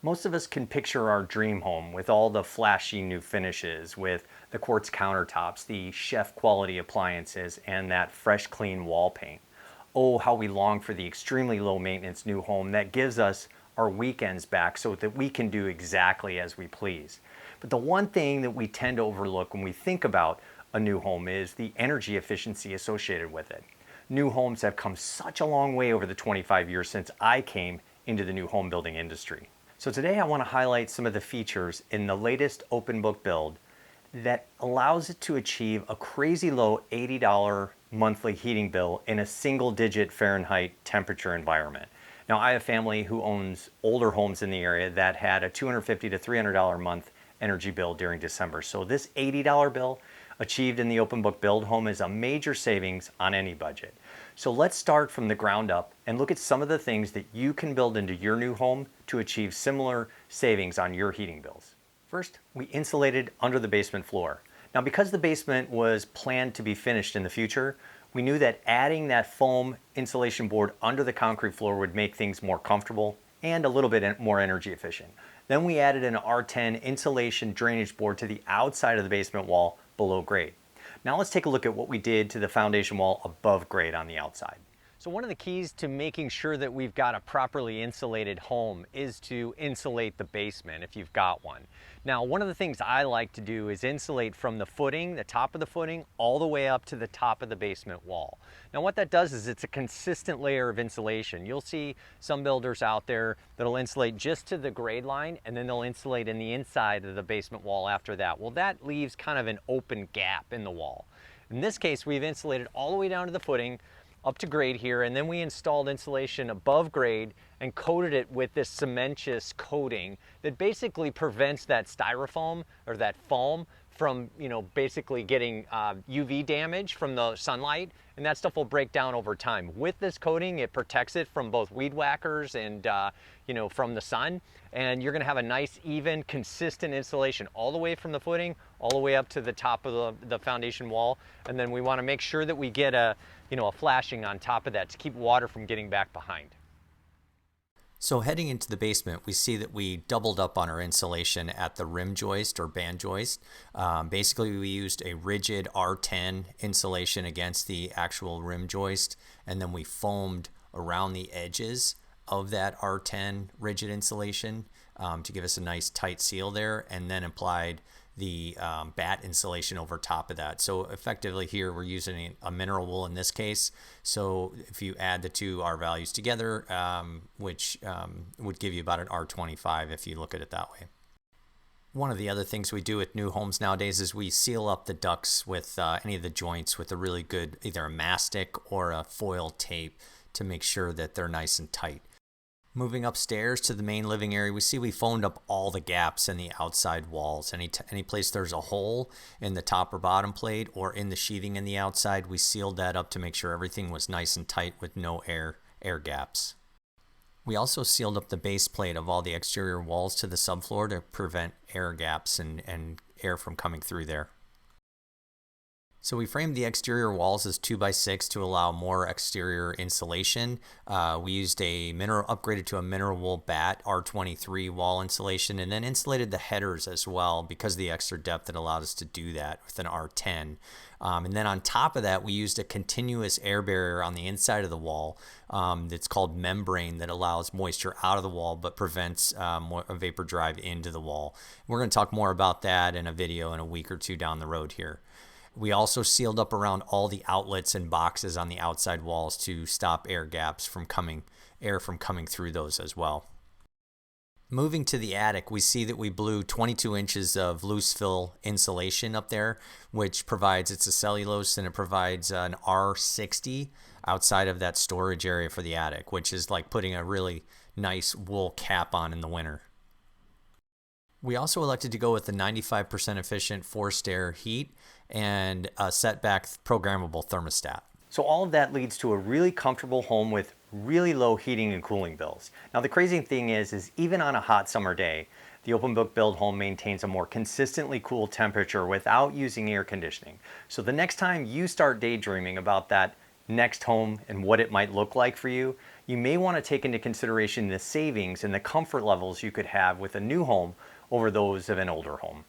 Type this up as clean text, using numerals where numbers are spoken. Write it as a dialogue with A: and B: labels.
A: Most of us can picture our dream home with all the flashy new finishes, with the quartz countertops, the chef quality appliances, and that fresh clean wall paint. Oh, how we long for the extremely low maintenance new home that gives us our weekends back so that we can do exactly as we please. But the one thing that we tend to overlook when we think about a new home is the energy efficiency associated with it. New homes have come such a long way over the 25 years since I came into the new home building industry. So today I want to highlight some of the features in the latest open book build that allows it to achieve a crazy low $80 monthly heating bill in a single digit Fahrenheit temperature environment. Now I have family who owns older homes in the area that had a $250 to $300 a month energy bill during December. So this $80 bill achieved in the open book build home is a major savings on any budget. So let's start from the ground up and look at some of the things that you can build into your new home to achieve similar savings on your heating bills. First, we insulated under the basement floor. Now, because the basement was planned to be finished in the future, we knew that adding that foam insulation board under the concrete floor would make things more comfortable and a little bit more energy efficient. Then we added an R10 insulation drainage board to the outside of the basement wall below grade. Now let's take a look at what we did to the foundation wall above grade on the outside. So one of the keys to making sure that we've got a properly insulated home is to insulate the basement if you've got one. Now, one of the things I like to do is insulate from the footing, the top of the footing, all the way up to the top of the basement wall. Now, what that does is it's a consistent layer of insulation. You'll see some builders out there that'll insulate just to the grade line and then they'll insulate in the inside of the basement wall after that. Well, that leaves kind of an open gap in the wall. In this case, we've insulated all the way down to the footing, up to grade here, and then we installed insulation above grade and coated it with this cementitious coating that basically prevents that styrofoam or that foam from, basically getting UV damage from the sunlight, and that stuff will break down over time. With this coating, it protects it from both weed whackers and from the sun, and you're gonna have a nice, even, consistent insulation all the way from the footing, all the way up to the top of the foundation wall. And then we wanna make sure that we get a flashing on top of that to keep water from getting back behind.
B: So heading into the basement, we see that we doubled up on our insulation at the rim joist or band joist. Basically, we used a rigid R10 insulation against the actual rim joist, and then we foamed around the edges of that R10 rigid insulation to give us a nice tight seal there, and then applied the batt insulation over top of that. So effectively here we're using a mineral wool in this case. So if you add the two R values together, which would give you about an R25 if you look at it that way. One of the other things we do with new homes nowadays is we seal up the ducts with any of the joints with a really good either a mastic or a foil tape to make sure that they're nice and tight. Moving upstairs to the main living area, we see we foamed up all the gaps in the outside walls. Any place there's a hole in the top or bottom plate or in the sheathing in the outside, we sealed that up to make sure everything was nice and tight with no air gaps. We also sealed up the base plate of all the exterior walls to the subfloor to prevent air gaps and air from coming through there. So we framed the exterior walls as 2x6 to allow more exterior insulation. We used upgraded to a mineral wool batt R23 wall insulation, and then insulated the headers as well because of the extra depth that allowed us to do that with an R10. And then on top of that, we used a continuous air barrier on the inside of the wall that's called membrane that allows moisture out of the wall but prevents a vapor drive into the wall. We're going to talk more about that in a video in a week or two down the road here. We also sealed up around all the outlets and boxes on the outside walls to stop air gaps from coming through those as well. Moving to the attic, we see that we blew 22 inches of loose fill insulation up there, which provides, it's a cellulose, and it provides an R60 outside of that storage area for the attic, which is like putting a really nice wool cap on in the winter. We also elected to go with the 95% efficient forced air heat and a setback programmable thermostat.
A: So all of that leads to a really comfortable home with really low heating and cooling bills. Now the crazy thing is even on a hot summer day, the open book build home maintains a more consistently cool temperature without using air conditioning. So the next time you start daydreaming about that next home and what it might look like for you, you may want to take into consideration the savings and the comfort levels you could have with a new home over those of an older home.